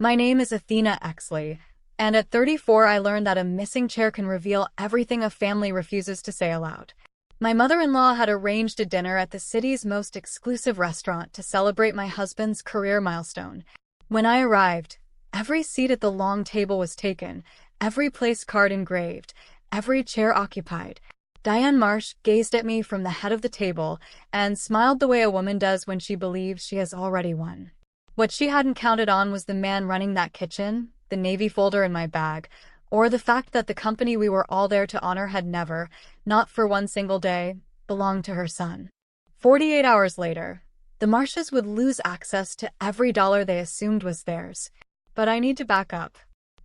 My name is Athena Exley, and at 34 I learned that a missing chair can reveal everything a family refuses to say aloud. My mother-in-law had arranged a dinner at the city's most exclusive restaurant to celebrate my husband's career milestone. When I arrived, every seat at the long table was taken, every place card engraved, every chair occupied. Diane Marsh gazed at me from the head of the table and smiled the way a woman does when she believes she has already won. What she hadn't counted on was the man running that kitchen, the navy folder in my bag, or the fact that the company we were all there to honor had never, not for one single day, belonged to her son. 48 hours later, the Marshes would lose access to every dollar they assumed was theirs. But I need to back up.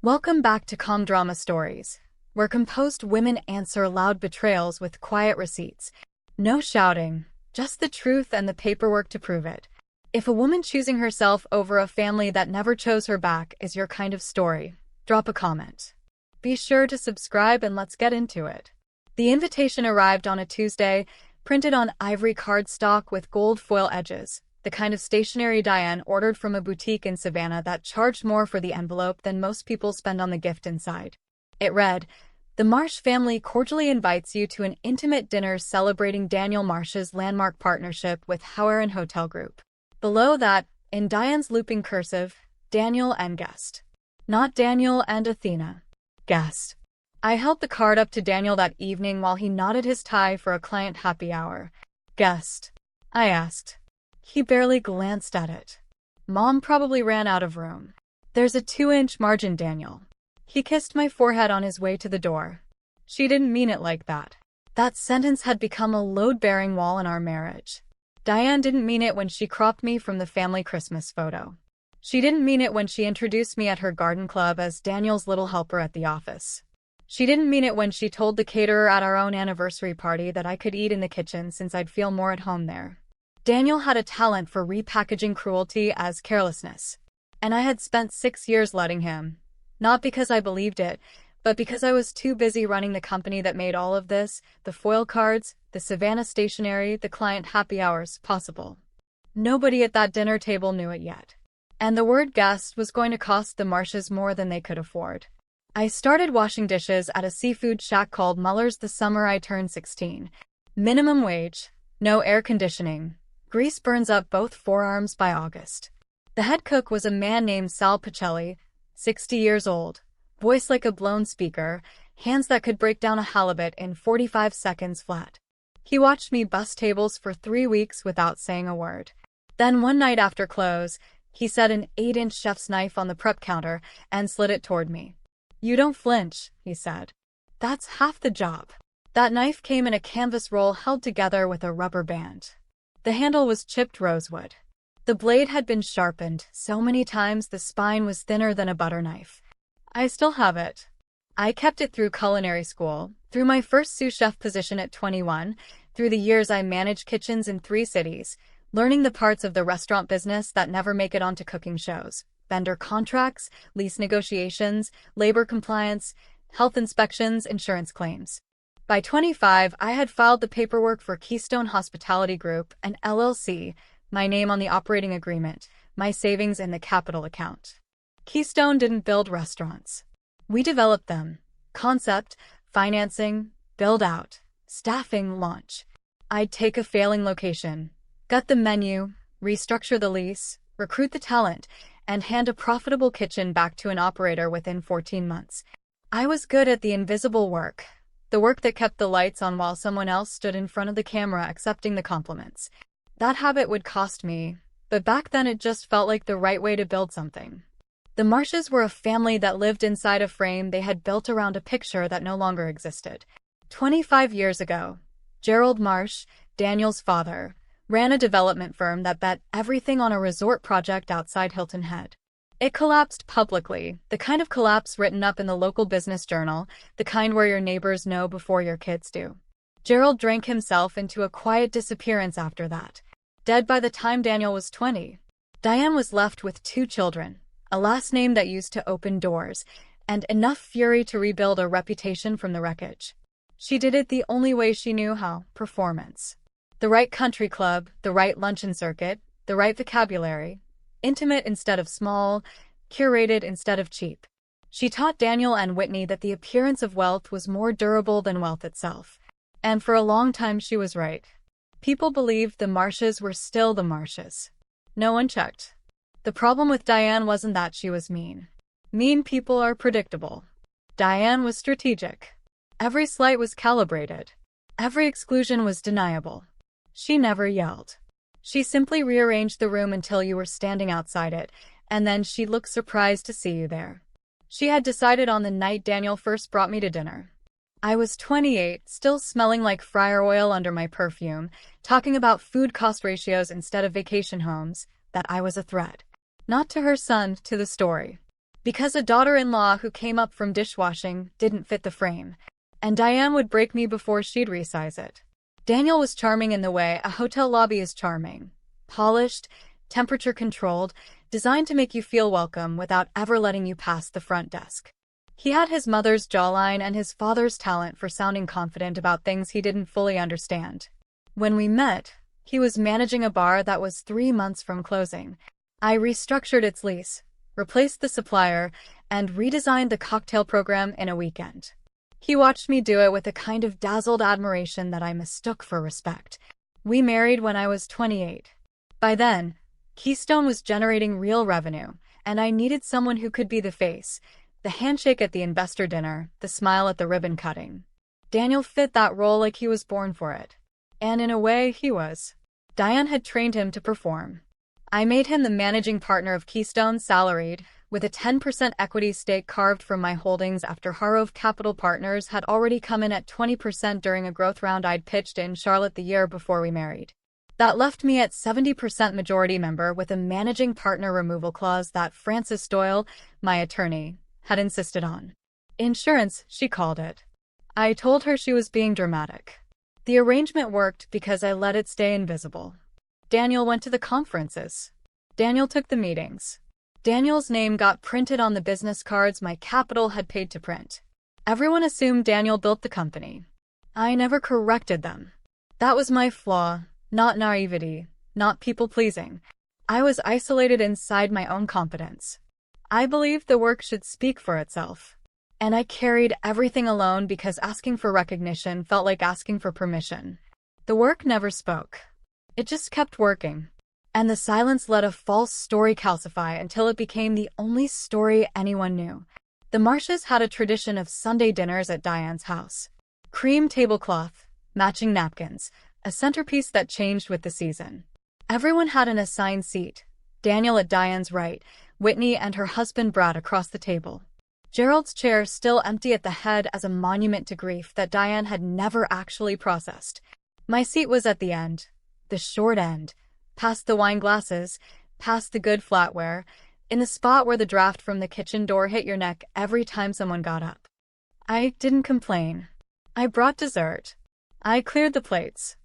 Welcome back to Calm Drama Stories, where composed women answer loud betrayals with quiet receipts. No shouting, just the truth and the paperwork to prove it. If a woman choosing herself over a family that never chose her back is your kind of story, drop a comment. Be sure to subscribe and let's get into it. The invitation arrived on a Tuesday, printed on ivory cardstock with gold foil edges, the kind of stationery Diane ordered from a boutique in Savannah that charged more for the envelope than most people spend on the gift inside. It read, "The Marsh family cordially invites you to an intimate dinner celebrating Daniel Marsh's landmark partnership with Howard Hotel Group." Below that, in Diane's looping cursive, Daniel and guest. Not Daniel and Athena. Guest. I held the card up to Daniel that evening while he knotted his tie for a client happy hour. Guest. I asked. He barely glanced at it. Mom probably ran out of room. There's a 2-inch margin, Daniel. He kissed my forehead on his way to the door. She didn't mean it like that. That sentence had become a load-bearing wall in our marriage. Diane didn't mean it when she cropped me from the family Christmas photo. She didn't mean it when she introduced me at her garden club as Daniel's little helper at the office. She didn't mean it when she told the caterer at our own anniversary party that I could eat in the kitchen since I'd feel more at home there. Daniel had a talent for repackaging cruelty as carelessness, and I had spent 6 years letting him. Not because I believed it, but because I was too busy running the company that made all of this, the foil cards, the Savannah stationery, the client happy hours, possible. Nobody at that dinner table knew it yet. And the word guest was going to cost the Marshes more than they could afford. I started washing dishes at a seafood shack called Muller's the summer I turned 16. Minimum wage, no air conditioning. Grease burns up both forearms by August. The head cook was a man named Sal Pacelli, 60 years old, voice like a blown speaker, hands that could break down a halibut in 45 seconds flat. He watched me bust tables for 3 weeks without saying a word. Then one night after close, he set an 8-inch chef's knife on the prep counter and slid it toward me. "You don't flinch," he said. "That's half the job." That knife came in a canvas roll held together with a rubber band. The handle was chipped rosewood. The blade had been sharpened so many times the spine was thinner than a butter knife. I still have it. I kept it through culinary school, through my first sous chef position at 21, through the years I managed kitchens in 3 cities, learning the parts of the restaurant business that never make it onto cooking shows: vendor contracts, lease negotiations, labor compliance, health inspections, insurance claims. By 25, I had filed the paperwork for Keystone Hospitality Group, an LLC, my name on the operating agreement, my savings in the capital account. Keystone didn't build restaurants. We developed them. Concept, financing, build out, staffing, launch. I'd take a failing location, gut the menu, restructure the lease, recruit the talent, and hand a profitable kitchen back to an operator within 14 months. I was good at the invisible work, the work that kept the lights on while someone else stood in front of the camera accepting the compliments. That habit would cost me, but back then it just felt like the right way to build something. The Marshes were a family that lived inside a frame they had built around a picture that no longer existed. 25 years ago, Gerald Marsh, Daniel's father, ran a development firm that bet everything on a resort project outside Hilton Head. It collapsed publicly, the kind of collapse written up in the local business journal, the kind where your neighbors know before your kids do. Gerald drank himself into a quiet disappearance after that, dead by the time Daniel was 20. Diane was left with 2 children, a last name that used to open doors, and enough fury to rebuild a reputation from the wreckage. She did it the only way she knew how: performance. The right country club, the right luncheon circuit, the right vocabulary. Intimate instead of small, curated instead of cheap. She taught Daniel and Whitney that the appearance of wealth was more durable than wealth itself. And for a long time she was right. People believed the Marshes were still the Marshes. No one checked. The problem with Diane wasn't that she was mean. Mean people are predictable. Diane was strategic. Every slight was calibrated. Every exclusion was deniable. She never yelled. She simply rearranged the room until you were standing outside it, and then she'd look surprised to see you there. She had decided on the night Daniel first brought me to dinner. I was 28, still smelling like fryer oil under my perfume, talking about food cost ratios instead of vacation homes, that I was a threat. Not to her son, to the story. Because a daughter-in-law who came up from dishwashing didn't fit the frame, and Diane would break me before she'd resize it. Daniel was charming in the way a hotel lobby is charming. Polished, temperature-controlled, designed to make you feel welcome without ever letting you pass the front desk. He had his mother's jawline and his father's talent for sounding confident about things he didn't fully understand. When we met, he was managing a bar that was 3 months from closing. I restructured its lease, replaced the supplier, and redesigned the cocktail program in a weekend. He watched me do it with a kind of dazzled admiration that I mistook for respect. We married when I was 28. By then, Keystone was generating real revenue, and I needed someone who could be the face, the handshake at the investor dinner, the smile at the ribbon cutting. Daniel fit that role like he was born for it. And in a way, he was. Diane had trained him to perform. I made him the managing partner of Keystone, salaried, with a 10% equity stake carved from my holdings after Harrove Capital Partners had already come in at 20% during a growth round I'd pitched in Charlotte the year before we married. That left me at 70% majority member with a managing partner removal clause that Frances Doyle, my attorney, had insisted on. Insurance, she called it. I told her she was being dramatic. The arrangement worked because I let it stay invisible. Daniel went to the conferences. Daniel took the meetings. Daniel's name got printed on the business cards my capital had paid to print. Everyone assumed Daniel built the company. I never corrected them. That was my flaw, not naivety, not people-pleasing. I was isolated inside my own competence. I believed the work should speak for itself. And I carried everything alone because asking for recognition felt like asking for permission. The work never spoke. It just kept working. And the silence let a false story calcify until it became the only story anyone knew. The Marshes had a tradition of Sunday dinners at Diane's house. Cream tablecloth, matching napkins, a centerpiece that changed with the season. Everyone had an assigned seat. Daniel at Diane's right, Whitney and her husband Brad across the table. Gerald's chair still empty at the head as a monument to grief that Diane had never actually processed. My seat was at the end, the short end, past the wine glasses, past the good flatware, in the spot where the draft from the kitchen door hit your neck every time someone got up. I didn't complain. I brought dessert. I cleared the plates.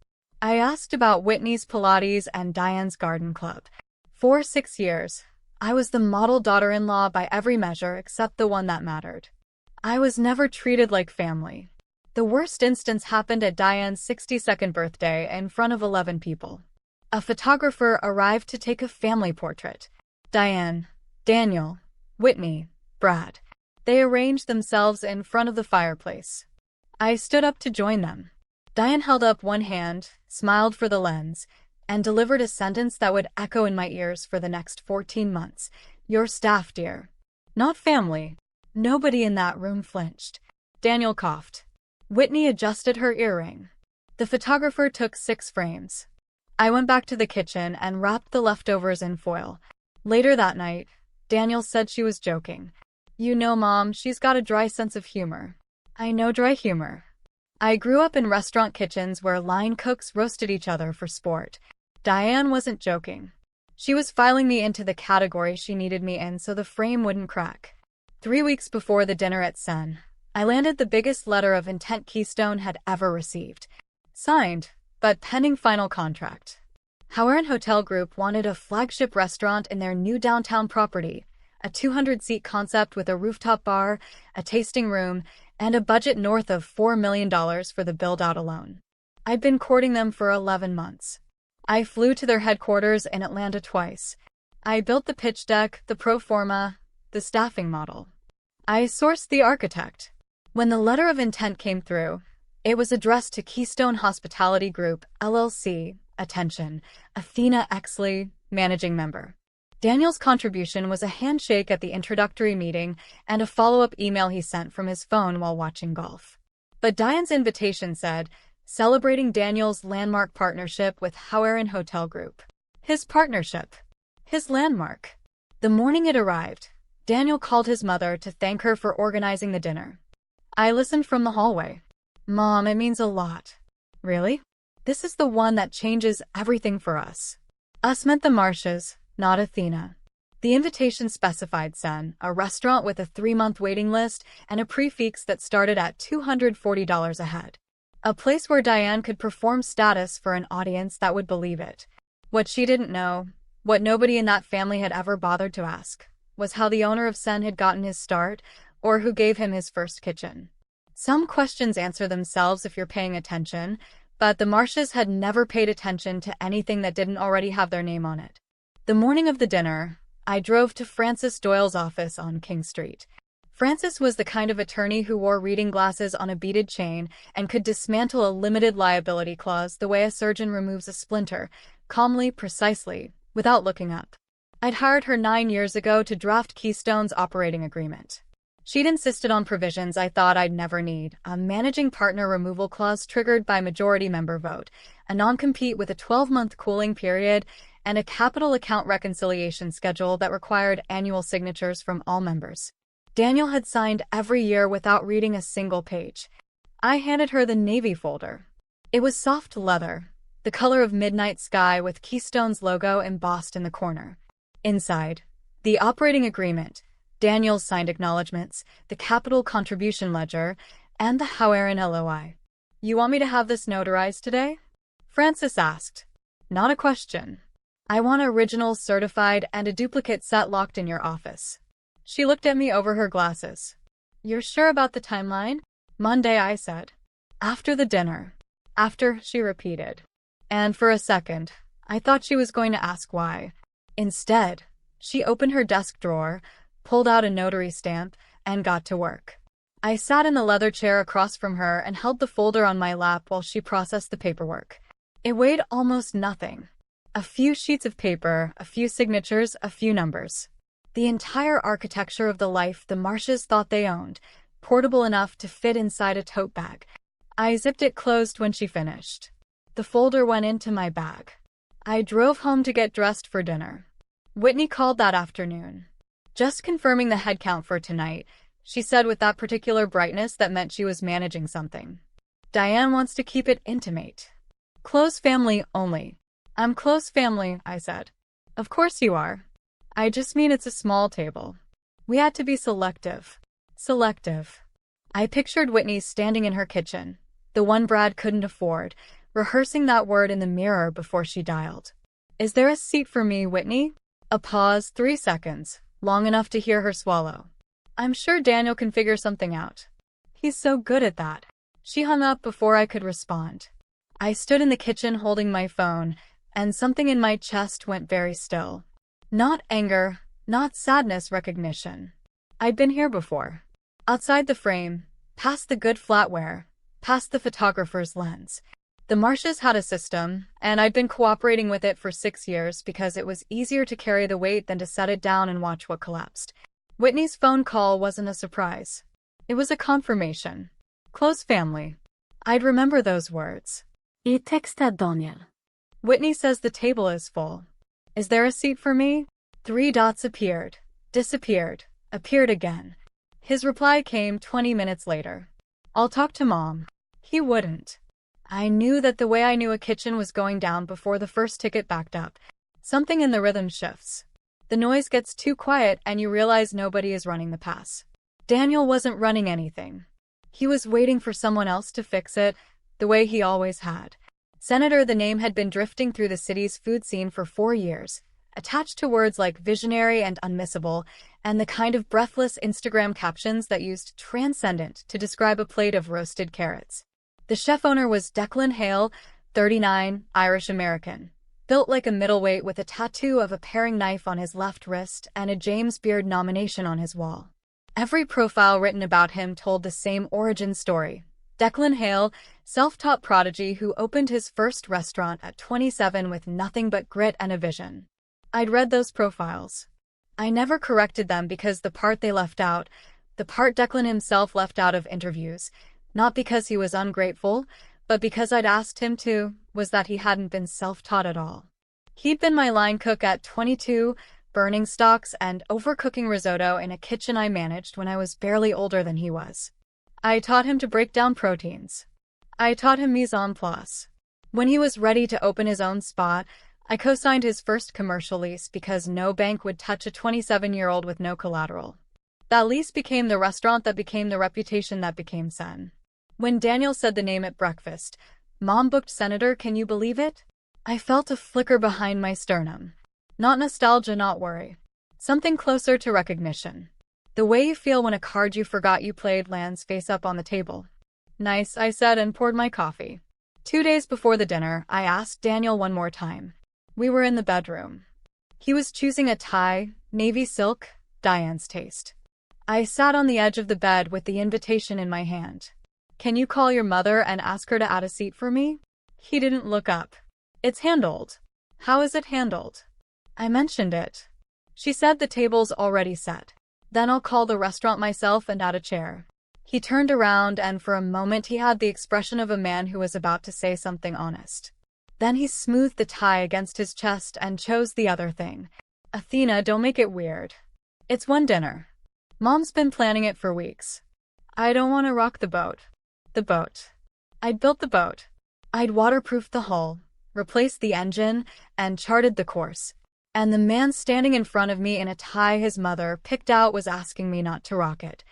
I asked about Whitney's Pilates and Diane's garden club. For 6 years, I was the model daughter-in-law by every measure except the one that mattered. I was never treated like family. The worst instance happened at Diane's 62nd birthday in front of 11 people. A photographer arrived to take a family portrait. Diane, Daniel, Whitney, Brad. They arranged themselves in front of the fireplace. I stood up to join them. Diane held up one hand, smiled for the lens, and delivered a sentence that would echo in my ears for the next 14 months. Your staff, dear. Not family. Nobody in that room flinched. Daniel coughed. Whitney adjusted her earring. The photographer took 6 frames. I went back to the kitchen and wrapped the leftovers in foil. Later that night, Daniel said she was joking. You know, Mom, she's got a dry sense of humor. I know dry humor. I grew up in restaurant kitchens where line cooks roasted each other for sport. Diane wasn't joking. She was filing me into the category she needed me in so the frame wouldn't crack. 3 weeks before the dinner at Sen, I landed the biggest letter of intent Keystone had ever received. Signed, but pending final contract. Howard Hotel Group wanted a flagship restaurant in their new downtown property, a 200-seat concept with a rooftop bar, a tasting room, and a budget north of $4 million for the build-out alone. I'd been courting them for 11 months. I flew to their headquarters in Atlanta twice. I built the pitch deck, the pro forma, the staffing model. I sourced the architect. When the letter of intent came through, it was addressed to Keystone Hospitality Group, LLC, attention, Athena Exley, managing member. Daniel's contribution was a handshake at the introductory meeting and a follow-up email he sent from his phone while watching golf. But Diane's invitation said, celebrating Daniel's landmark partnership with Hauer'n Hotel Group. His partnership. His landmark. The morning it arrived, Daniel called his mother to thank her for organizing the dinner. I listened from the hallway. Mom, it means a lot. Really? This is the one that changes everything for us. Us meant the Marshes, not Athena. The invitation specified Sen, a restaurant with a 3-month waiting list and a prefix that started at $240 a head. A place where Diane could perform status for an audience that would believe it. What she didn't know, what nobody in that family had ever bothered to ask, was how the owner of Sen had gotten his start, or who gave him his first kitchen. Some questions answer themselves if you're paying attention, but the Marshes had never paid attention to anything that didn't already have their name on it. The morning of the dinner, I drove to Francis Doyle's office on King Street. Francis was the kind of attorney who wore reading glasses on a beaded chain and could dismantle a limited liability clause the way a surgeon removes a splinter, calmly, precisely, without looking up. I'd hired her 9 years ago to draft Keystone's operating agreement. She'd insisted on provisions I thought I'd never need: a managing partner removal clause triggered by majority member vote, a non-compete with a 12-month cooling period, and a capital account reconciliation schedule that required annual signatures from all members. Daniel had signed every year without reading a single page. I handed her the navy folder. It was soft leather, the color of midnight sky with Keystone's logo embossed in the corner. Inside, the operating agreement, Daniel's signed acknowledgments, the capital contribution ledger, and the Hauer'n LOI. "You want me to have this notarized today?" Francis asked. "Not a question. I want original certified and a duplicate set locked in your office." She looked at me over her glasses. "You're sure about the timeline?" "Monday," I said. "After the dinner." "After," she repeated. And for a second, I thought she was going to ask why. Instead, she opened her desk drawer, pulled out a notary stamp, and got to work. I sat in the leather chair across from her and held the folder on my lap while she processed the paperwork. It weighed almost nothing. A few sheets of paper, a few signatures, a few numbers. The entire architecture of the life the Marshes thought they owned, portable enough to fit inside a tote bag. I zipped it closed when she finished. The folder went into my bag. I drove home to get dressed for dinner. Whitney called that afternoon. "Just confirming the head count for tonight," she said with that particular brightness that meant she was managing something. "Diane wants to keep it intimate. Close family only." "I'm close family," I said. "Of course you are. I just mean it's a small table. We had to be selective." Selective. I pictured Whitney standing in her kitchen, the one Brad couldn't afford, rehearsing that word in the mirror before she dialed. "Is there a seat for me, Whitney?" A pause, 3 seconds. Long enough to hear her swallow. "I'm sure Daniel can figure something out. He's so good at that." She hung up before I could respond. I stood in the kitchen holding my phone, and something in my chest went very still. Not anger, not sadness, recognition. I'd been here before. Outside the frame, past the good flatware, past the photographer's lens. The Marshes had a system, and I'd been cooperating with it for 6 years because it was easier to carry the weight than to set it down and watch what collapsed. Whitney's phone call wasn't a surprise. It was a confirmation. Close family. I'd remember those words. I textade Daniel. "Whitney says the table is full. Is there a seat for me?" 3 dots appeared, disappeared, appeared again. His reply came 20 minutes later. "I'll talk to Mom." He wouldn't. I knew that the way I knew a kitchen was going down before the first ticket backed up. Something in the rhythm shifts. The noise gets too quiet and you realize nobody is running the pass. Daniel wasn't running anything. He was waiting for someone else to fix it, the way he always had. Senator, the name had been drifting through the city's food scene for 4 years, attached to words like visionary and unmissable, and the kind of breathless Instagram captions that used transcendent to describe a plate of roasted carrots. The chef owner was Declan Hale, 39, Irish-American. built like a middleweight with a tattoo of a paring knife on his left wrist and a James Beard nomination on his wall. Every profile written about him told the same origin story. Declan Hale, self-taught prodigy who opened his first restaurant at 27 with nothing but grit and a vision. I'd read those profiles. I never corrected them because the part they left out, the part Declan himself left out of interviews, not because he was ungrateful, but because I'd asked him to, was that he hadn't been self-taught at all. He'd been my line cook at 22, burning stocks and overcooking risotto in a kitchen I managed when I was barely older than he was. I taught him to break down proteins. I taught him mise en place. When he was ready to open his own spot, I co-signed his first commercial lease because no bank would touch a 27-year-old with no collateral. That lease became the restaurant that became the reputation that became Sen. When Daniel said the name at breakfast, "Mom booked Senator, can you believe it?" I felt a flicker behind my sternum. Not nostalgia, not worry. Something closer to recognition. The way you feel when a card you forgot you played lands face up on the table. "Nice," I said and poured my coffee. 2 days before the dinner, I asked Daniel one more time. We were in the bedroom. He was choosing a tie, navy silk, Diane's taste. I sat on the edge of the bed with the invitation in my hand. "Can you call your mother and ask her to add a seat for me?" He didn't look up. "It's handled." "How is it handled?" I mentioned it. She said the table's already set. "Then I'll call the restaurant myself and add a chair." He turned around and for a moment he had the expression of a man who was about to say something honest. Then he smoothed the tie against his chest and chose the other thing. "Athena, don't make it weird. It's one dinner. Mom's been planning it for weeks. I don't want to rock the boat." The boat. I'd built the boat. I'd waterproofed the hull, replaced the engine, and charted the course. And the man standing in front of me in a tie his mother picked out was asking me not to rock it.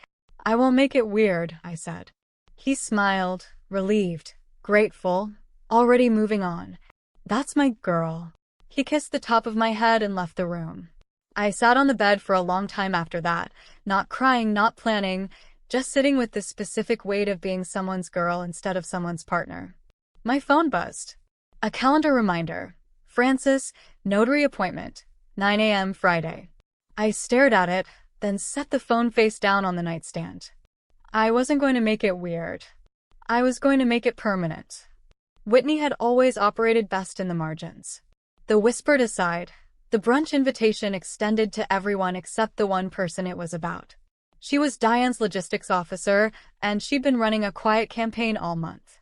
"I won't make it weird," I said. He smiled, relieved, grateful, already moving on. "That's my girl." He kissed the top of my head and left the room. I sat on the bed for a long time after that, not crying, not planning, just sitting with the specific weight of being someone's girl instead of someone's partner. My phone buzzed. A calendar reminder. Francis, notary appointment, 9 a.m. Friday. I stared at it, then set the phone face down on the nightstand. I wasn't going to make it weird. I was going to make it permanent. Whitney had always operated best in the margins. The whispered aside, the brunch invitation extended to everyone except the one person it was about. She was Diane's logistics officer, and she'd been running a quiet campaign all month.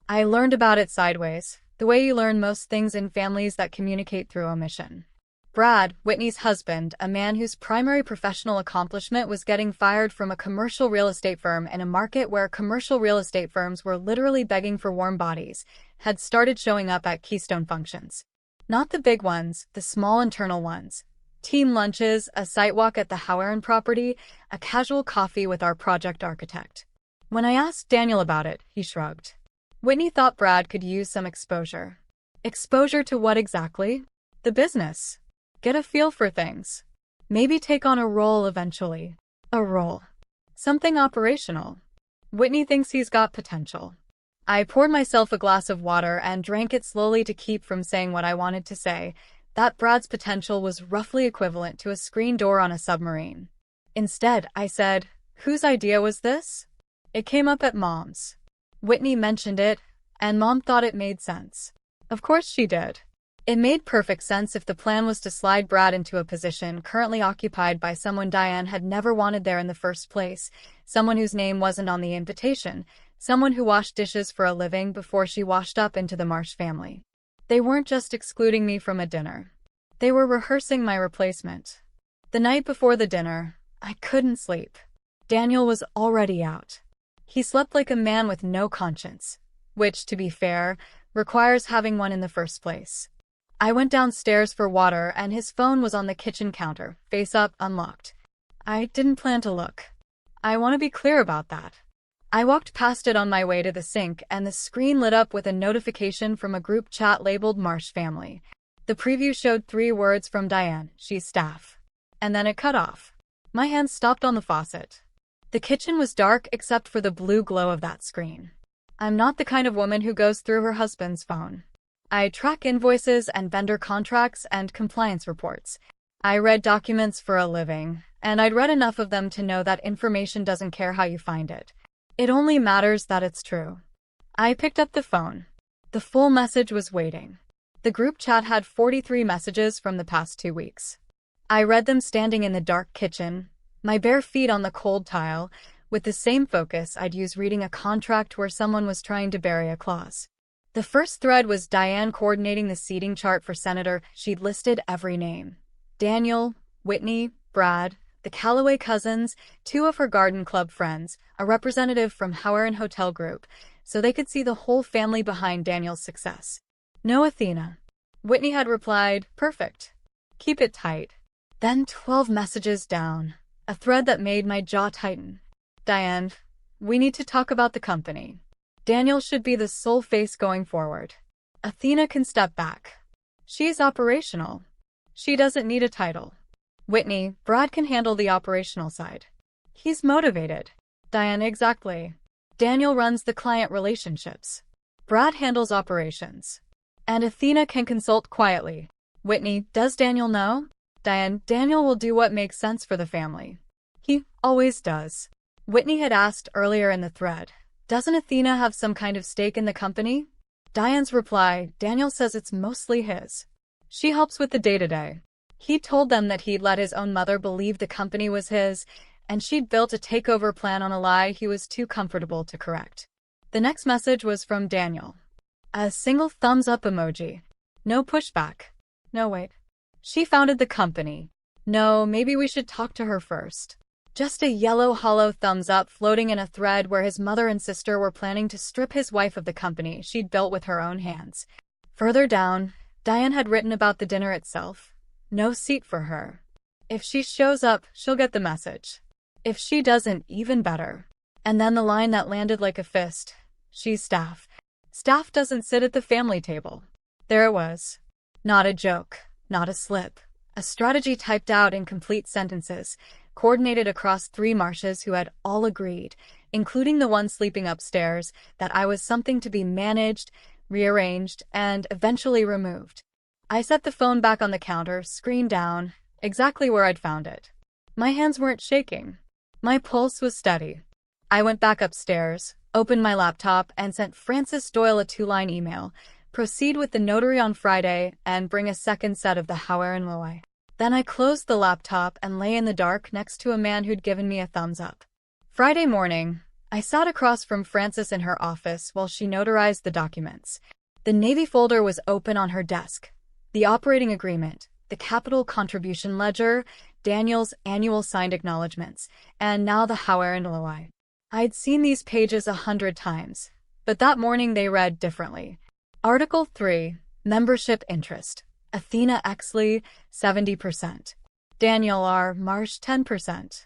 I learned about it sideways, the way you learn most things in families that communicate through omission. Brad, Whitney's husband, a man whose primary professional accomplishment was getting fired from a commercial real estate firm in a market where commercial real estate firms were literally begging for warm bodies, had started showing up at Keystone functions. Not the big ones, the small internal ones. Team lunches, a site walk at the Howern property, a casual coffee with our project architect. When I asked Daniel about it, he shrugged. Whitney thought Brad could use some exposure. Exposure to what exactly? The business. Get a feel for things. Maybe take on a role eventually. A role. Something operational. Whitney thinks he's got potential. I poured myself a glass of water and drank it slowly to keep from saying what I wanted to say, that Brad's potential was roughly equivalent to a screen door on a submarine. Instead, I said, "Whose idea was this?" "It came up at Mom's. Whitney mentioned it, and Mom thought it made sense." Of course she did. It made perfect sense if the plan was to slide Brad into a position currently occupied by someone Diane had never wanted there in the first place, someone whose name wasn't on the invitation, someone who washed dishes for a living before she washed up into the Marsh family. They weren't just excluding me from a dinner. They were rehearsing my replacement. The night before the dinner, I couldn't sleep. Daniel was already out. He slept like a man with no conscience, which, to be fair, requires having one in the first place. I went downstairs for water and his phone was on the kitchen counter, face up, unlocked. I didn't plan to look. I want to be clear about that. I walked past it on my way to the sink and the screen lit up with a notification from a group chat labeled Marsh Family. The preview showed 3 words from Diane, she's staff. And then it cut off. My hand stopped on the faucet. The kitchen was dark except for the blue glow of that screen. I'm not the kind of woman who goes through her husband's phone. I track invoices and vendor contracts and compliance reports. I read documents for a living, and I'd read enough of them to know that information doesn't care how you find it. It only matters that it's true. I picked up the phone. The full message was waiting. The group chat had 43 messages from the past 2 weeks. I read them standing in the dark kitchen, my bare feet on the cold tile, with the same focus I'd use reading a contract where someone was trying to bury a clause. The first thread was Diane coordinating the seating chart for Senator. She'd listed every name. Daniel, Whitney, Brad, the Calloway cousins, 2 of her garden club friends, a representative from Howard Hotel Group, so they could see the whole family behind Daniel's success. No Athena. Whitney had replied, "Perfect. Keep it tight." Then 12 messages down, a thread that made my jaw tighten. "Diane, we need to talk about the company. Daniel should be the sole face going forward. Athena can step back. She's operational. She doesn't need a title. Whitney, Brad can handle the operational side. He's motivated." "Diane, exactly. Daniel runs the client relationships. Brad handles operations. And Athena can consult quietly." "Whitney, does Daniel know?" "Diane, Daniel will do what makes sense for the family. He always does." Whitney had asked earlier in the thread, "Doesn't Athena have some kind of stake in the company?" Diane's reply, "Daniel says it's mostly his. She helps with the day-to-day. He told them that he'd let his own mother believe the company was his, and she'd built a takeover plan on a lie he was too comfortable to correct." The next message was from Daniel. A single thumbs-up emoji. No pushback. No, wait. She founded the company. No, maybe we should talk to her first. Just a yellow hollow thumbs-up floating in a thread where his mother and sister were planning to strip his wife of the company she'd built with her own hands. Further down, Diane had written about the dinner itself. No seat for her. If she shows up, she'll get the message. If she doesn't, even better. And then the line that landed like a fist. She's staff. Staff doesn't sit at the family table. There it was. Not a joke. Not a slip. A strategy typed out in complete sentences, coordinated across 3 Marshes who had all agreed, including the one sleeping upstairs, that I was something to be managed, rearranged, and eventually removed. I set the phone back on the counter, screen down, exactly where I'd found it. My hands weren't shaking. My pulse was steady. I went back upstairs, opened my laptop, and sent Francis Doyle a 2-line email. Proceed with the notary on Friday and bring a second set of the Howard & Loy. Then I closed the laptop and lay in the dark next to a man who'd given me a thumbs up. Friday morning, I sat across from Frances in her office while she notarized the documents. The Navy folder was open on her desk. The operating agreement, the capital contribution ledger, Daniel's annual signed acknowledgments, and now the Howard & Loy. I'd seen these pages 100 times, but that morning they read differently. Article 3, Membership Interest. Athena Exley, 70%. Daniel R. Marsh, 10%.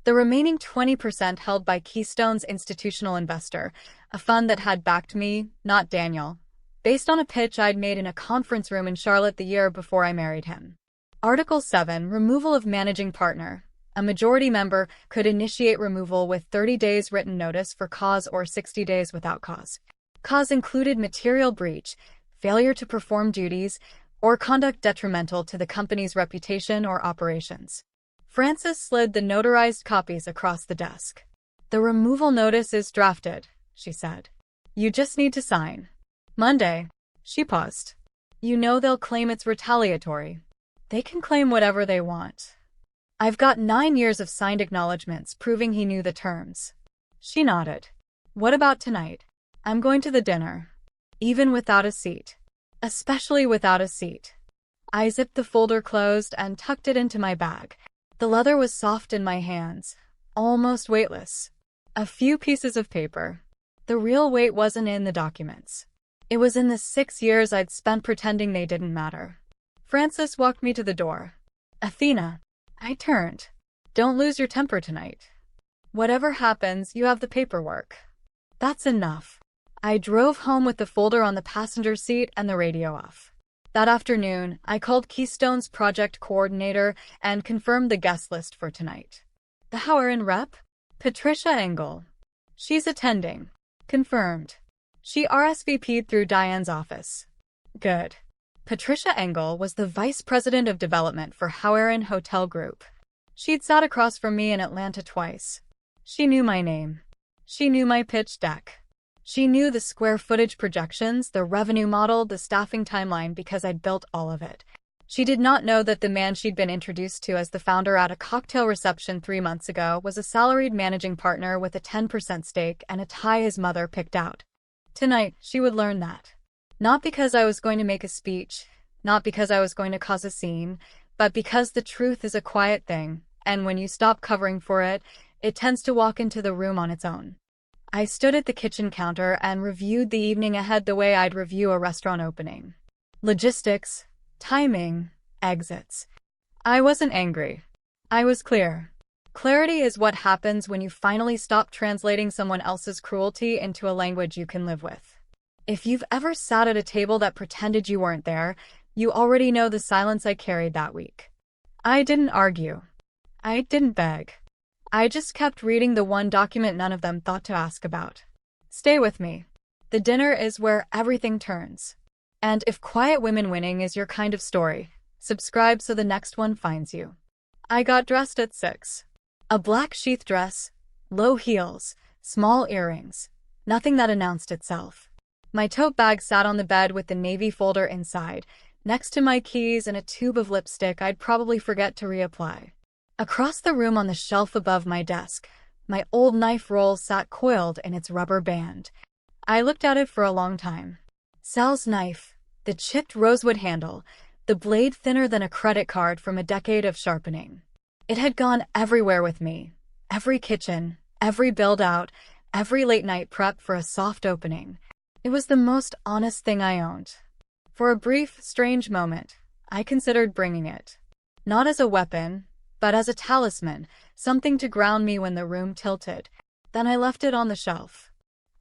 The remaining 20% held by Keystone's institutional investor, a fund that had backed me, not Daniel, based on a pitch I'd made in a conference room in Charlotte the year before I married him. Article 7, Removal of Managing Partner. A majority member could initiate removal with 30 days written notice for cause or 60 days without cause. Cause included material breach, failure to perform duties, or conduct detrimental to the company's reputation or operations. Frances slid the notarized copies across the desk. "The removal notice is drafted," she said. "You just need to sign." "Monday." She paused. "You know they'll claim it's retaliatory. They can claim whatever they want. I've got 9 years of signed acknowledgments proving he knew the terms." She nodded. "What about tonight? I'm going to the dinner. Even without a seat. Especially without a seat." I zipped the folder closed and tucked it into my bag. The leather was soft in my hands, almost weightless. A few pieces of paper. The real weight wasn't in the documents. It was in the 6 years I'd spent pretending they didn't matter. Frances walked me to the door. "Athena." I turned. "Don't lose your temper tonight. Whatever happens, you have the paperwork. That's enough." I drove home with the folder on the passenger seat and the radio off. That afternoon, I called Keystone's project coordinator and confirmed the guest list for tonight. "The Howard rep? Patricia Engel. She's attending." "Confirmed." She RSVP'd through Diane's office. Good. Patricia Engel was the vice president of development for Howaren Hotel Group. She'd sat across from me in Atlanta twice. She knew my name. She knew my pitch deck. She knew the square footage projections, the revenue model, the staffing timeline because I'd built all of it. She did not know that the man she'd been introduced to as the founder at a cocktail reception 3 months ago was a salaried managing partner with a 10% stake and a tie his mother picked out. Tonight, she would learn that. Not because I was going to make a speech, not because I was going to cause a scene, but because the truth is a quiet thing, and when you stop covering for it, it tends to walk into the room on its own. I stood at the kitchen counter and reviewed the evening ahead the way I'd review a restaurant opening. Logistics, timing, exits. I wasn't angry. I was clear. Clarity is what happens when you finally stop translating someone else's cruelty into a language you can live with. If you've ever sat at a table that pretended you weren't there, you already know the silence I carried that week. I didn't argue. I didn't beg. I just kept reading the one document none of them thought to ask about. Stay with me. The dinner is where everything turns. And if quiet women winning is your kind of story, subscribe so the next one finds you. I got dressed at 6. A black sheath dress, low heels, small earrings, nothing that announced itself. My tote bag sat on the bed with the navy folder inside, next to my keys and a tube of lipstick I'd probably forget to reapply. Across the room on the shelf above my desk, my old knife roll sat coiled in its rubber band. I looked at it for a long time. Sal's knife, the chipped rosewood handle, the blade thinner than a credit card from a decade of sharpening. It had gone everywhere with me. Every kitchen, every build-out, every late-night prep for a soft opening. It was the most honest thing I owned. For a brief, strange moment, I considered bringing it. Not as a weapon, but as a talisman, something to ground me when the room tilted. Then I left it on the shelf.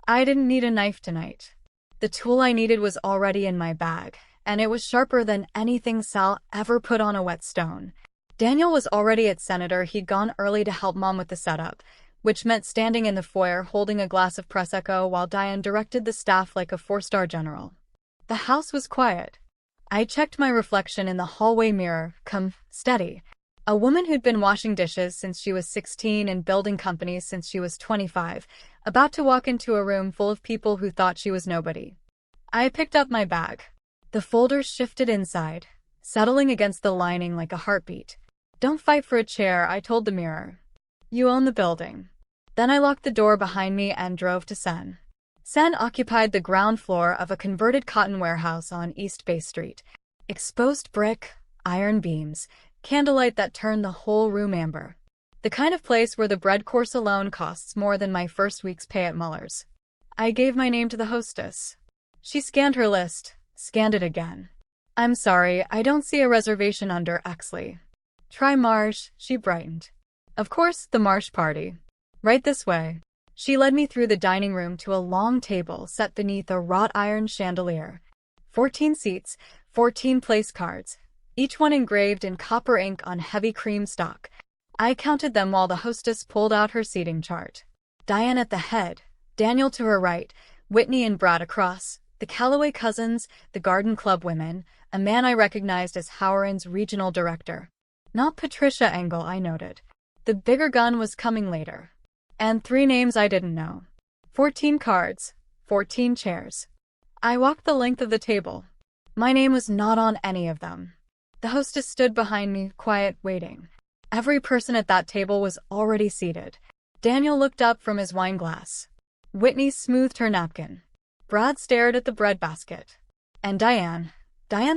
I didn't need a knife tonight. The tool I needed was already in my bag, and it was sharper than anything Sal ever put on a whetstone. Daniel was already at Senator. He'd gone early to help Mom with the setup, which meant standing in the foyer holding a glass of Prosecco while Diane directed the staff like a 4-star general. The house was quiet. I checked my reflection in the hallway mirror, steady. A woman who'd been washing dishes since she was 16 and building companies since she was 25, about to walk into a room full of people who thought she was nobody. I picked up my bag. The folders shifted inside, settling against the lining like a heartbeat. Don't fight for a chair, I told the mirror. You own the building. Then I locked the door behind me and drove to Sen. Sen occupied the ground floor of a converted cotton warehouse on East Bay Street. Exposed brick, iron beams, candlelight that turned the whole room amber. The kind of place where the bread course alone costs more than my first week's pay at Muller's. I gave my name to the hostess. She scanned her list, scanned it again. I'm sorry, I don't see a reservation under Exley. Try Marsh, she brightened. Of course, the Marsh party. Right this way. She led me through the dining room to a long table set beneath a wrought iron chandelier. 14 seats, 14 place cards, each one engraved in copper ink on heavy cream stock. I counted them while the hostess pulled out her seating chart. Diane at the head, Daniel to her right, Whitney and Brad across, the Calloway cousins, the Garden Club women, a man I recognized as Howren's regional director. Not Patricia Engel, I noted. The bigger gun was coming later. And 3 names I didn't know. 14 cards, 14 chairs. I walked the length of the table. My name was not on any of them. The hostess stood behind me, quiet, waiting. Every person at that table was already seated. Daniel looked up from his wine glass. Whitney smoothed her napkin. Brad stared at the breadbasket. And Diane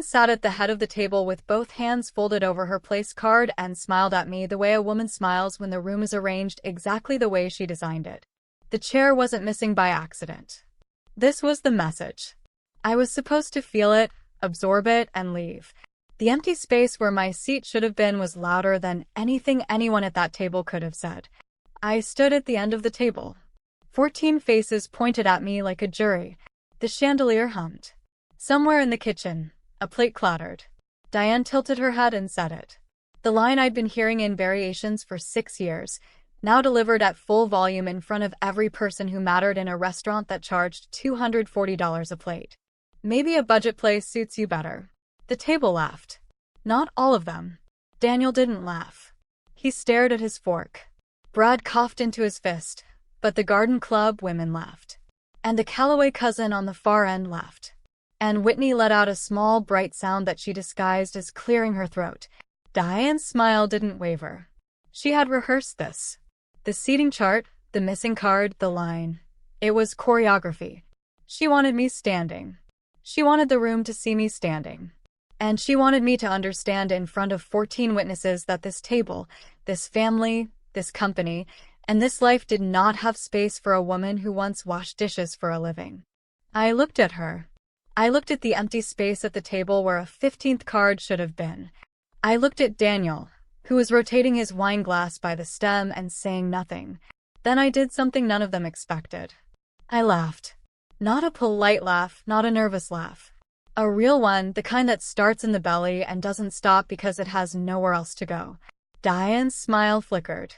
sat at the head of the table with both hands folded over her place card and smiled at me the way a woman smiles when the room is arranged exactly the way she designed it. The chair wasn't missing by accident. This was the message. I was supposed to feel it, absorb it, and leave. The empty space where my seat should have been was louder than anything anyone at that table could have said. I stood at the end of the table. 14 faces pointed at me like a jury. The chandelier hummed. Somewhere in the kitchen, a plate clattered. Diane tilted her head and said it. The line I'd been hearing in variations for 6 years, now delivered at full volume in front of every person who mattered in a restaurant that charged $240 a plate. Maybe a budget place suits you better. The table laughed. Not all of them. Daniel didn't laugh. He stared at his fork. Brad coughed into his fist, but the Garden Club women laughed. And the Calloway cousin on the far end laughed. And Whitney let out a small, bright sound that she disguised as clearing her throat. Diane's smile didn't waver. She had rehearsed this. The seating chart, the missing card, the line. It was choreography. She wanted me standing. She wanted the room to see me standing. And she wanted me to understand in front of 14 witnesses that this table, this family, this company, and this life did not have space for a woman who once washed dishes for a living. I looked at her. I looked at the empty space at the table where a 15th card should have been. I looked at Daniel, who was rotating his wine glass by the stem and saying nothing. Then I did something none of them expected. I laughed. Not a polite laugh, not a nervous laugh. A real one, the kind that starts in the belly and doesn't stop because it has nowhere else to go. Diane's smile flickered.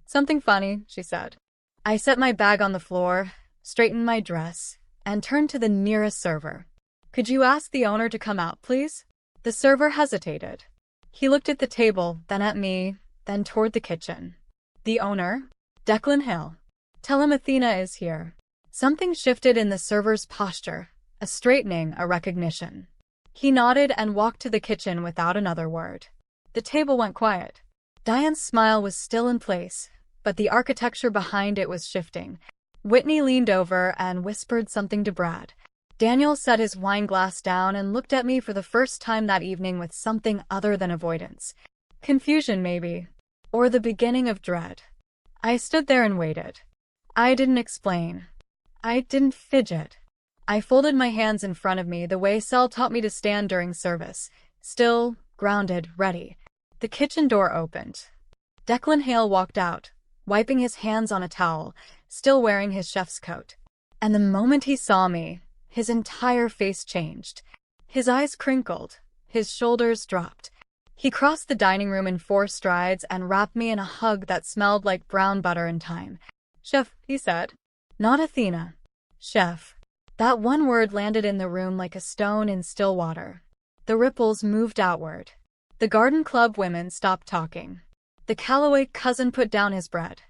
Something funny, she said. I set my bag on the floor, straightened my dress, and turned to the nearest server. Could you ask the owner to come out, please? The server hesitated. He looked at the table, then at me, then toward the kitchen. The owner? Declan Hill. Tell him Athena is here. Something shifted in the server's posture, a straightening, a recognition. He nodded and walked to the kitchen without another word. The table went quiet. Diane's smile was still in place, but the architecture behind it was shifting. Whitney leaned over and whispered something to Brad. Daniel set his wine glass down and looked at me for the first time that evening with something other than avoidance. Confusion, maybe. Or the beginning of dread. I stood there and waited. I didn't explain. I didn't fidget. I folded my hands in front of me the way Sel taught me to stand during service. Still, grounded, ready. The kitchen door opened. Declan Hale walked out, wiping his hands on a towel, still wearing his chef's coat. And the moment he saw me, his entire face changed. His eyes crinkled, his shoulders dropped. He crossed the dining room in 4 strides and wrapped me in a hug that smelled like brown butter and thyme. Chef, he said. Not Athena. Chef. That one word landed in the room like a stone in still water. The ripples moved outward. The Garden Club women stopped talking. The Calloway cousin put down his bread.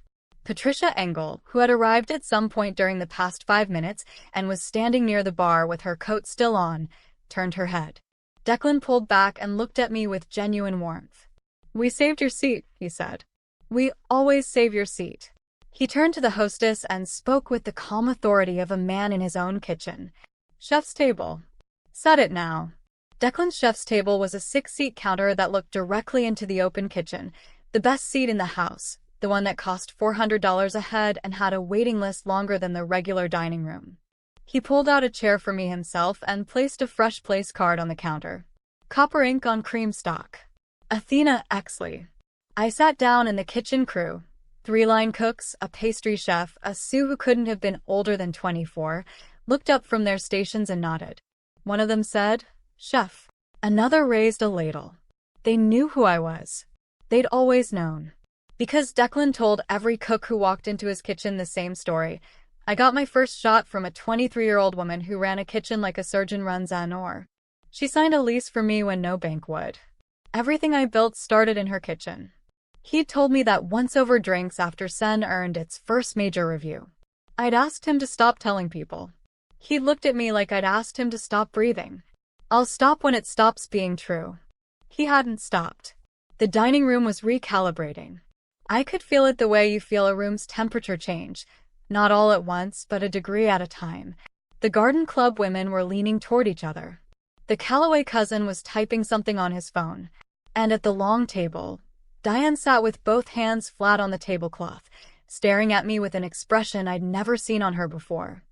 Patricia Engel, who had arrived at some point during the past 5 minutes and was standing near the bar with her coat still on, turned her head. Declan pulled back and looked at me with genuine warmth. We saved your seat, he said. We always save your seat. He turned to the hostess and spoke with the calm authority of a man in his own kitchen. Chef's table. Set it now. Declan's chef's table was a 6-seat counter that looked directly into the open kitchen, the best seat in the house, the one that cost $400 a head and had a waiting list longer than the regular dining room. He pulled out a chair for me himself and placed a fresh place card on the counter. Copper ink on cream stock. Athena Exley. I sat down and the kitchen crew, 3 line cooks, a pastry chef, a Sue who couldn't have been older than 24, looked up from their stations and nodded. One of them said, Chef. Another raised a ladle. They knew who I was. They'd always known. Because Declan told every cook who walked into his kitchen the same story. I got my first shot from a 23-year-old woman who ran a kitchen like a surgeon runs an OR. She signed a lease for me when no bank would. Everything I built started in her kitchen. He'd told me that once over drinks after Sen earned its first major review. I'd asked him to stop telling people. He'd looked at me like I'd asked him to stop breathing. I'll stop when it stops being true. He hadn't stopped. The dining room was recalibrating. I could feel it the way you feel a room's temperature change, not all at once, but a degree at a time. The Garden Club women were leaning toward each other. The Calloway cousin was typing something on his phone. And at the long table, Diane sat with both hands flat on the tablecloth, staring at me with an expression I'd never seen on her before.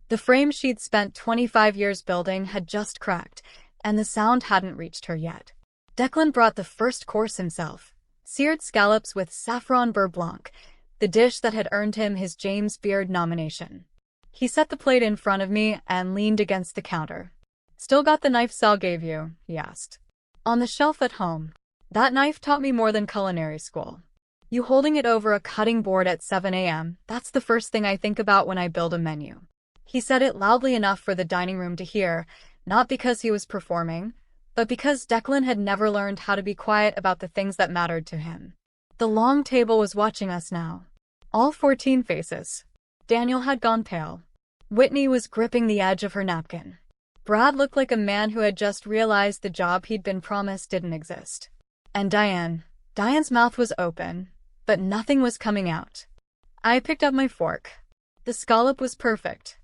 The frame she'd spent 25 years building had just cracked, and the sound hadn't reached her yet. Declan brought the first course himself, seared scallops with saffron beurre blanc, the dish that had earned him his James Beard nomination. He set the plate in front of me and leaned against the counter. Still got the knife Sal gave you? He asked. On the shelf at home. That knife taught me more than culinary school. You holding it over a cutting board at 7 a.m., that's the first thing I think about when I build a menu. He said it loudly enough for the dining room to hear, Not because he was performing, but because Declan had never learned how to be quiet about the things that mattered to him. The long table was watching us now. All 14 faces. Daniel had gone pale. Whitney was gripping the edge of her napkin. Brad looked like a man who had just realized the job he'd been promised didn't exist. And Diane's mouth was open, but nothing was coming out. I picked up my fork. The scallop was perfect.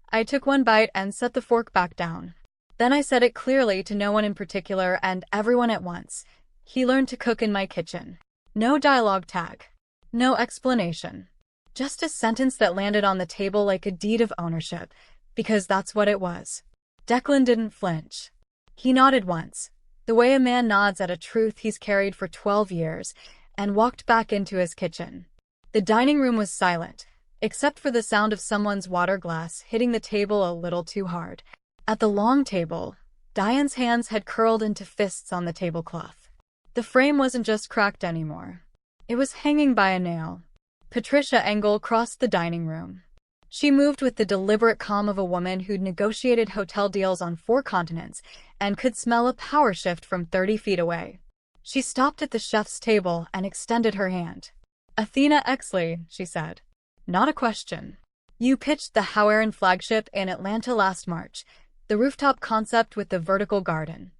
I took one bite and set the fork back down. Then I said it clearly to no one in particular and everyone at once. He learned to cook in my kitchen. No dialogue tag. No explanation. Just a sentence that landed on the table like a deed of ownership, because that's what it was. Declan didn't flinch. He nodded once, the way a man nods at a truth he's carried for 12 years, and walked back into his kitchen. The dining room was silent, except for the sound of someone's water glass hitting the table a little too hard. At the long table, Diane's hands had curled into fists on the tablecloth. The frame wasn't just cracked anymore. It was hanging by a nail. Patricia Engel crossed the dining room. She moved with the deliberate calm of a woman who'd negotiated hotel deals on 4 continents and could smell a power shift from 30 feet away. She stopped at the chef's table and extended her hand. "Athena Exley," she said. "Not a question. You pitched the Howaren flagship in Atlanta last March, the rooftop concept with the vertical garden."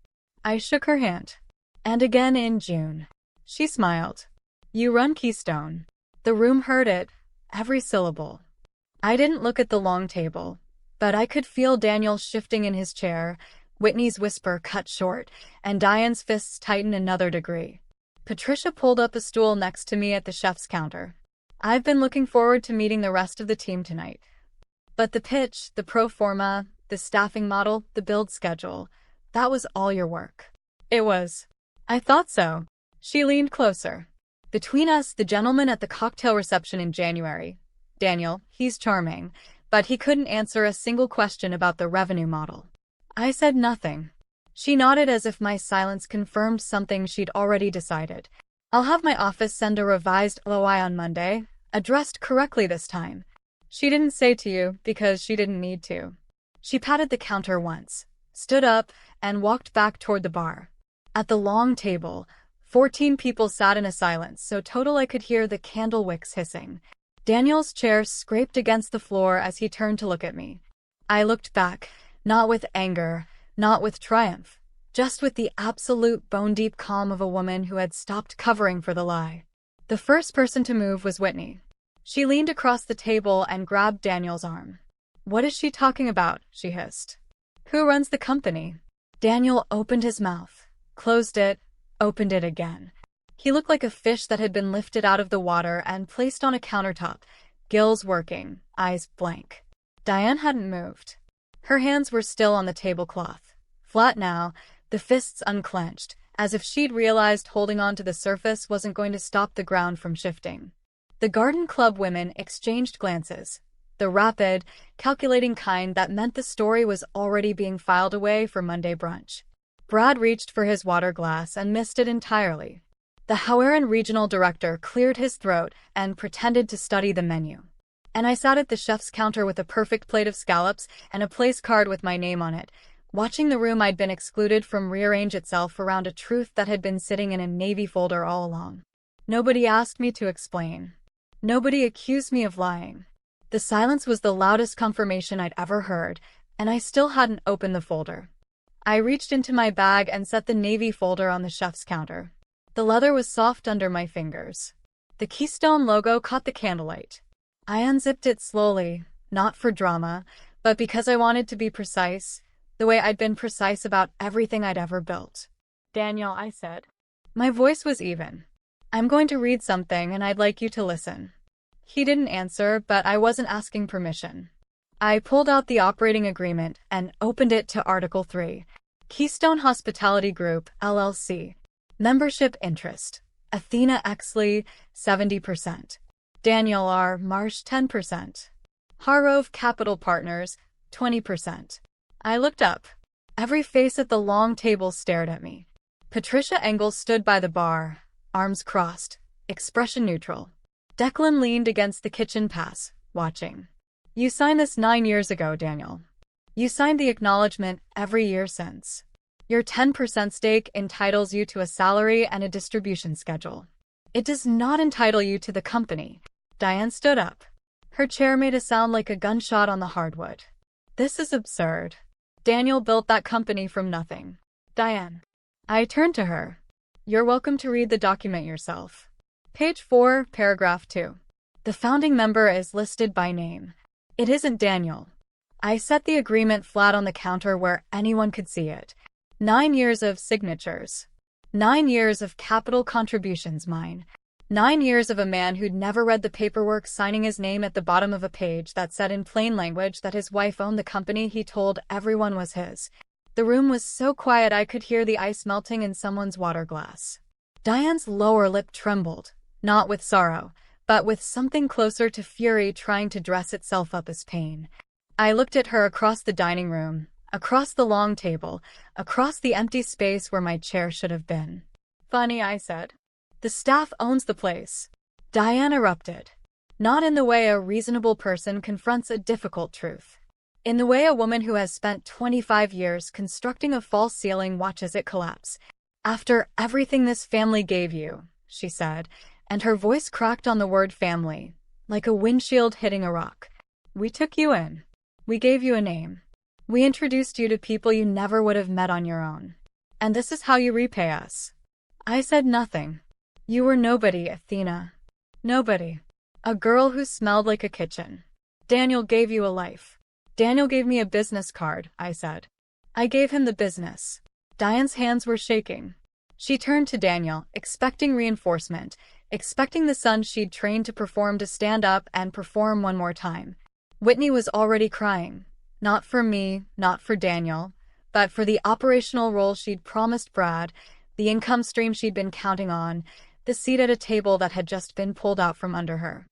I shook her hand. "And again in June." She smiled. "You run Keystone." The room heard it, every syllable. I didn't look at the long table, but I could feel Daniel shifting in his chair, Whitney's whisper cut short, and Diane's fists tighten another degree. Patricia pulled up a stool next to me at the chef's counter. "I've been looking forward to meeting the rest of the team tonight. But the pitch, the pro forma, the staffing model, the build schedule, that was all your work." "It was." "I thought so." She leaned closer. "Between us, the gentleman at the cocktail reception in January, Daniel, he's charming, but he couldn't answer a single question about the revenue model." I said nothing. She nodded as if my silence confirmed something she'd already decided. "I'll have my office send a revised LOI on Monday, addressed correctly this time." She didn't say to you because she didn't need to. She patted the counter once, stood up, and walked back toward the bar. At the long table, 14 people sat in a silence so total I could hear the candle wicks hissing. Daniel's chair scraped against the floor as he turned to look at me. I looked back, not with anger, not with triumph, just with the absolute bone-deep calm of a woman who had stopped covering for the lie. The first person to move was Whitney. She leaned across the table and grabbed Daniel's arm. "What is she talking about?" she hissed. "Who runs the company?" Daniel opened his mouth, closed it, opened it again. He looked like a fish that had been lifted out of the water and placed on a countertop, gills working, eyes blank. Diane hadn't moved. Her hands were still on the tablecloth, flat now, the fists unclenched, as if she'd realized holding on to the surface wasn't going to stop the ground from shifting. The Garden Club women exchanged glances, the rapid, calculating kind that meant the story was already being filed away for Monday brunch. Brad reached for his water glass and missed it entirely. The Howaren regional director cleared his throat and pretended to study the menu. And I sat at the chef's counter with a perfect plate of scallops and a place card with my name on it, watching the room I'd been excluded from rearrange itself around a truth that had been sitting in a Navy folder all along. Nobody asked me to explain. Nobody accused me of lying. The silence was the loudest confirmation I'd ever heard, and I still hadn't opened the folder. I reached into my bag and set the Navy folder on the chef's counter. The leather was soft under my fingers. The Keystone logo caught the candlelight. I unzipped it slowly, not for drama, but because I wanted to be precise, the way I'd been precise about everything I'd ever built. "Daniel," I said. My voice was even. "I'm going to read something and I'd like you to listen." He didn't answer, but I wasn't asking permission. I pulled out the operating agreement and opened it to Article 3. Keystone Hospitality Group, LLC. Membership interest. Athena Exley, 70%. Daniel R. Marsh, 10%. Harrove Capital Partners, 20%. I looked up. Every face at the long table stared at me. Patricia Engel stood by the bar, arms crossed, expression neutral. Declan leaned against the kitchen pass, watching. "You signed this 9 years ago, Daniel." You signed the acknowledgement every year since. Your 10% stake entitles you to a salary and a distribution schedule. It does not entitle you to the company. Diane stood up. Her chair made a sound like a gunshot on the hardwood. This is absurd. Daniel built that company from nothing. Diane. I turned to her. You're welcome to read the document yourself. Page 4, paragraph 2. The founding member is listed by name. It isn't Daniel. I set the agreement flat on the counter where anyone could see it. 9 years of signatures. 9 years of capital contributions mine. 9 years of a man who'd never read the paperwork signing his name at the bottom of a page that said in plain language that his wife owned the company he told everyone was his. The room was so quiet I could hear the ice melting in someone's water glass. Diane's lower lip trembled, not with sorrow, but with something closer to fury trying to dress itself up as pain. I looked at her across the dining room, across the long table, across the empty space where my chair should have been. Funny, I said. The staff owns the place. Diane erupted. Not in the way a reasonable person confronts a difficult truth. In the way a woman who has spent 25 years constructing a false ceiling watches it collapse. After everything this family gave you, she said, and her voice cracked on the word family, like a windshield hitting a rock. We took you in. We gave you a name. We introduced you to people you never would have met on your own. And this is how you repay us. I said nothing. You were nobody, Athena. Nobody. A girl who smelled like a kitchen. Daniel gave you a life. Daniel gave me a business card, I said. I gave him the business. Diane's hands were shaking. She turned to Daniel, expecting reinforcement, expecting the son she'd trained to perform to stand up and perform one more time. Whitney was already crying. Not for me, not for Daniel, but for the operational role she'd promised Brad, the income stream she'd been counting on, the seat at a table that had just been pulled out from under her.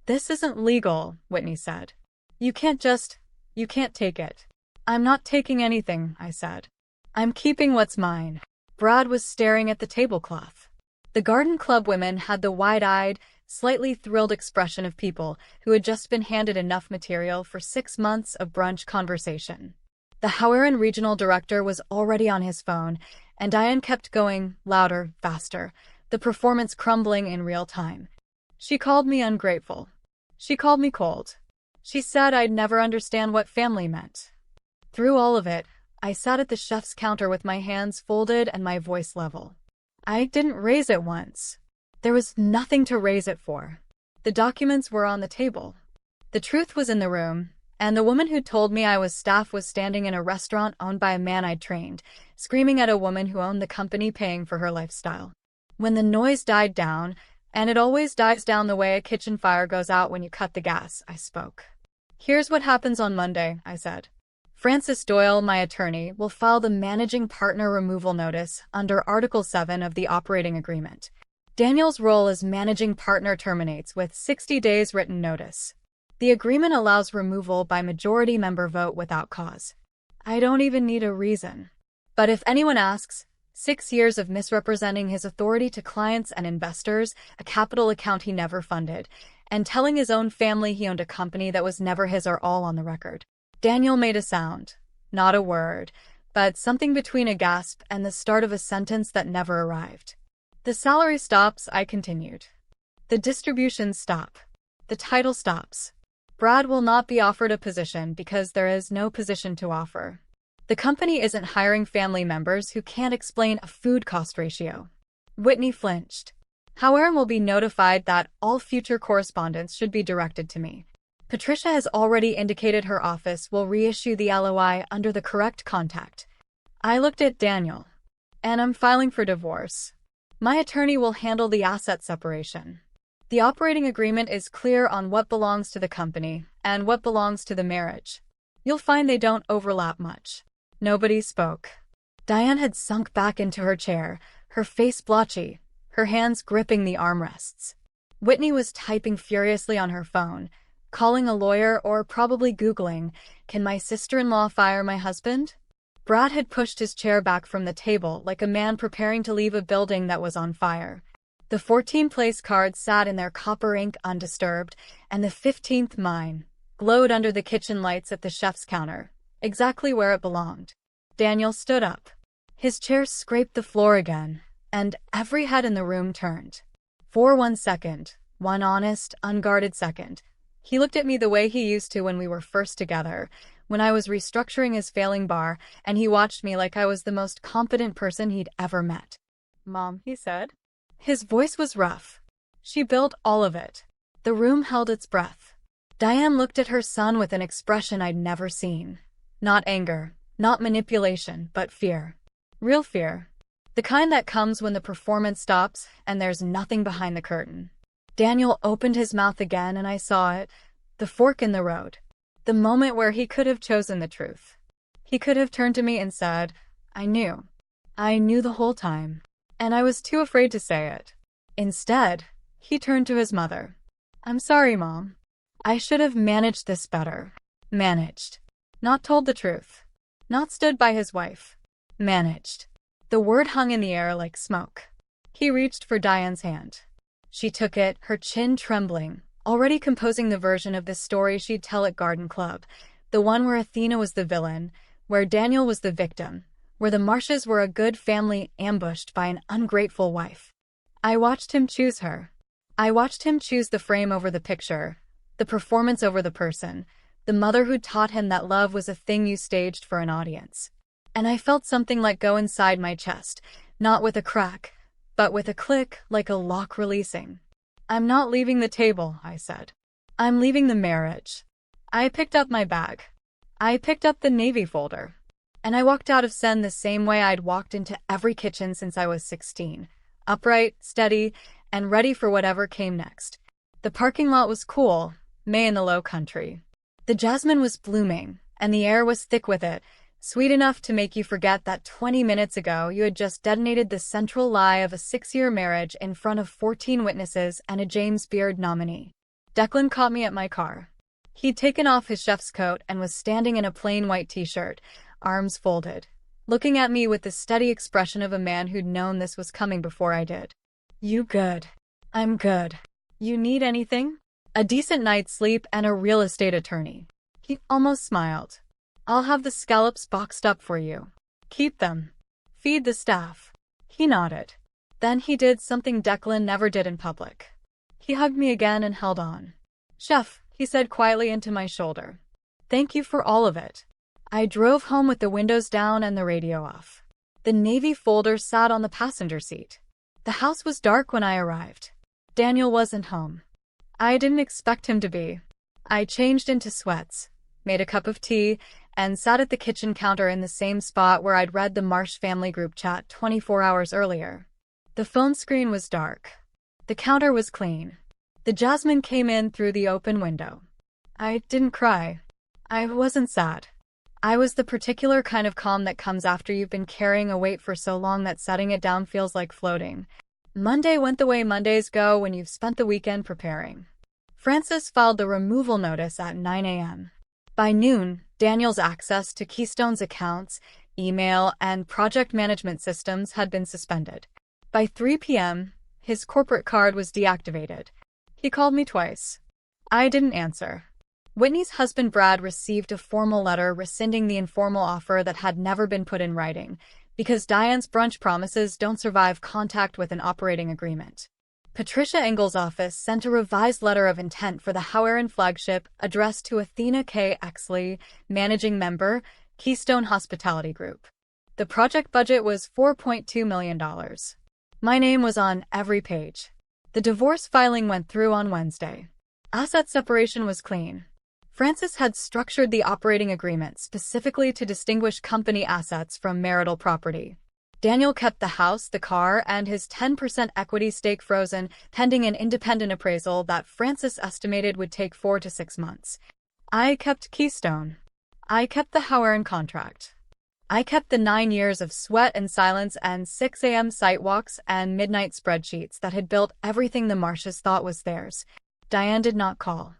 This isn't legal, Whitney said. You can't take it. I'm not taking anything, I said. I'm keeping what's mine. Brad was staring at the tablecloth. The Garden Club women had the wide-eyed, slightly thrilled expression of people who had just been handed enough material for 6 months of brunch conversation. The Howaren regional director was already on his phone, and Diane kept going, louder, faster, the performance crumbling in real time. She called me ungrateful. She called me cold. She said I'd never understand what family meant. Through all of it, I sat at the chef's counter with my hands folded and my voice level. I didn't raise it once. There was nothing to raise it for. The documents were on the table. The truth was in the room, and the woman who told me I was staff was standing in a restaurant owned by a man I'd trained, screaming at a woman who owned the company paying for her lifestyle. When the noise died down, and it always dies down the way a kitchen fire goes out when you cut the gas, I spoke. Here's what happens on Monday, I said. Francis Doyle, my attorney, will file the managing partner removal notice under Article 7 of the operating agreement. Daniel's role as managing partner terminates with 60 days written notice. The agreement allows removal by majority member vote without cause. I don't even need a reason. But if anyone asks, 6 years of misrepresenting his authority to clients and investors, a capital account he never funded, and telling his own family he owned a company that was never his are all on the record. Daniel made a sound, not a word, but something between a gasp and the start of a sentence that never arrived. The salary stops, I continued. The distributions stop. The title stops. Brad will not be offered a position because there is no position to offer. The company isn't hiring family members who can't explain a food cost ratio. Whitney flinched. Howaren will be notified that all future correspondence should be directed to me. Patricia has already indicated her office will reissue the LOI under the correct contact. I looked at Daniel. And I'm filing for divorce. My attorney will handle the asset separation. The operating agreement is clear on what belongs to the company and what belongs to the marriage. You'll find they don't overlap much. Nobody spoke. Diane had sunk back into her chair, her face blotchy, her hands gripping the armrests. Whitney was typing furiously on her phone, calling a lawyer or probably Googling, "Can my sister-in-law fire my husband?" Brad had pushed his chair back from the table like a man preparing to leave a building that was on fire. The 14 place cards sat in their copper ink undisturbed, and the 15th, mine, glowed under the kitchen lights at the chef's counter, exactly where it belonged. Daniel stood up. His chair scraped the floor again, and every head in the room turned. For 1 second, one honest, unguarded second, he looked at me the way he used to when we were first together, when I was restructuring his failing bar, and he watched me like I was the most competent person he'd ever met. "Mom," he said. His voice was rough. She built all of it. The room held its breath. Diane looked at her son with an expression I'd never seen. Not anger, not manipulation, but fear. Real fear. The kind that comes when the performance stops and there's nothing behind the curtain. Daniel opened his mouth again and I saw it. The fork in the road. The moment where he could have chosen the truth. He could have turned to me and said, "I knew. I knew the whole time." And I was too afraid to say it. Instead, he turned to his mother. "I'm sorry, Mom. I should have managed this better." Managed. Not told the truth. Not stood by his wife. Managed. The word hung in the air like smoke. He reached for Diane's hand. She took it, her chin trembling, already composing the version of this story she'd tell at Garden Club, the one where Athena was the villain, where Daniel was the victim, where the Marshes were a good family ambushed by an ungrateful wife. I watched him choose her. I watched him choose the frame over the picture, the performance over the person, the mother who taught him that love was a thing you staged for an audience. And I felt something like go inside my chest, not with a crack, but with a click, like a lock releasing. "I'm not leaving the table," I said. "I'm leaving the marriage." I picked up my bag. I picked up the Navy folder. And I walked out of Sen the same way I'd walked into every kitchen since I was 16. Upright, steady, and ready for whatever came next. The parking lot was cool, May in the Low Country. The jasmine was blooming, and the air was thick with it, sweet enough to make you forget that 20 minutes ago you had just detonated the central lie of a 6-year marriage in front of 14 witnesses and a James Beard nominee. Declan caught me at my car. He'd taken off his chef's coat and was standing in a plain white t-shirt, arms folded, looking at me with the steady expression of a man who'd known this was coming before I did. "You good?" "I'm good. You need anything?" "A decent night's sleep and a real estate attorney." He almost smiled. "I'll have the scallops boxed up for you. Keep them. Feed the staff." He nodded. Then he did something Declan never did in public. He hugged me again and held on. "Chef," he said quietly into my shoulder. "Thank you for all of it." I drove home with the windows down and the radio off. The Navy folder sat on the passenger seat. The house was dark when I arrived. Daniel wasn't home. I didn't expect him to be. I changed into sweats, made a cup of tea, and sat at the kitchen counter in the same spot where I'd read the Marsh family group chat 24 hours earlier. The phone screen was dark. The counter was clean. The jasmine came in through the open window. I didn't cry. I wasn't sad. I was the particular kind of calm that comes after you've been carrying a weight for so long that setting it down feels like floating. Monday went the way Mondays go when you've spent the weekend preparing. Francis filed the removal notice at 9 a.m. By noon, Daniel's access to Keystone's accounts, email, and project management systems had been suspended. By 3 p.m., his corporate card was deactivated. He called me twice. I didn't answer. Whitney's husband Brad received a formal letter rescinding the informal offer that had never been put in writing, because Diane's brunch promises don't survive contact with an operating agreement. Patricia Engel's office sent a revised letter of intent for the Howard flagship addressed to Athena K. Exley, managing member, Keystone Hospitality Group. The project budget was $4.2 million. My name was on every page. The divorce filing went through on Wednesday. Asset separation was clean. Francis had structured the operating agreement specifically to distinguish company assets from marital property. Daniel kept the house, the car, and his 10% equity stake frozen, pending an independent appraisal that Francis estimated would take 4 to 6 months. I kept Keystone. I kept the Howard contract. I kept the 9 years of sweat and silence and 6 a.m. site walks and midnight spreadsheets that had built everything the Marshes thought was theirs. Diane did not call.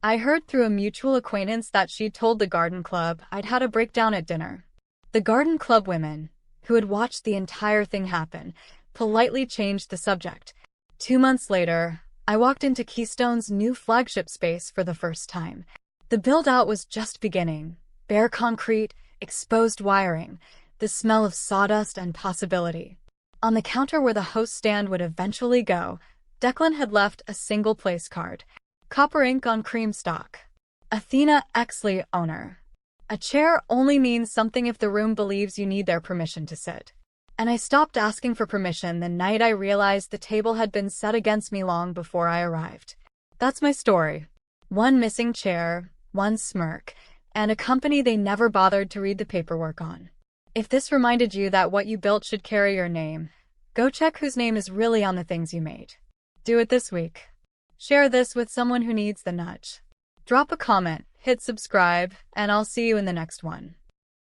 I heard through a mutual acquaintance that she'd told the Garden Club I'd had a breakdown at dinner. The Garden Club women, who had watched the entire thing happen, politely changed the subject. 2 months later, I walked into Keystone's new flagship space for the first time. The build-out was just beginning. Bare concrete, exposed wiring, the smell of sawdust and possibility. On the counter where the host stand would eventually go, Declan had left a single place card. Copper ink on cream stock. Athena Exley, owner. A chair only means something if the room believes you need their permission to sit. And I stopped asking for permission the night I realized the table had been set against me long before I arrived. That's my story. One missing chair, one smirk, and a company they never bothered to read the paperwork on. If this reminded you that what you built should carry your name, go check whose name is really on the things you made. Do it this week. Share this with someone who needs the nudge. Drop a comment, hit subscribe, and I'll see you in the next one.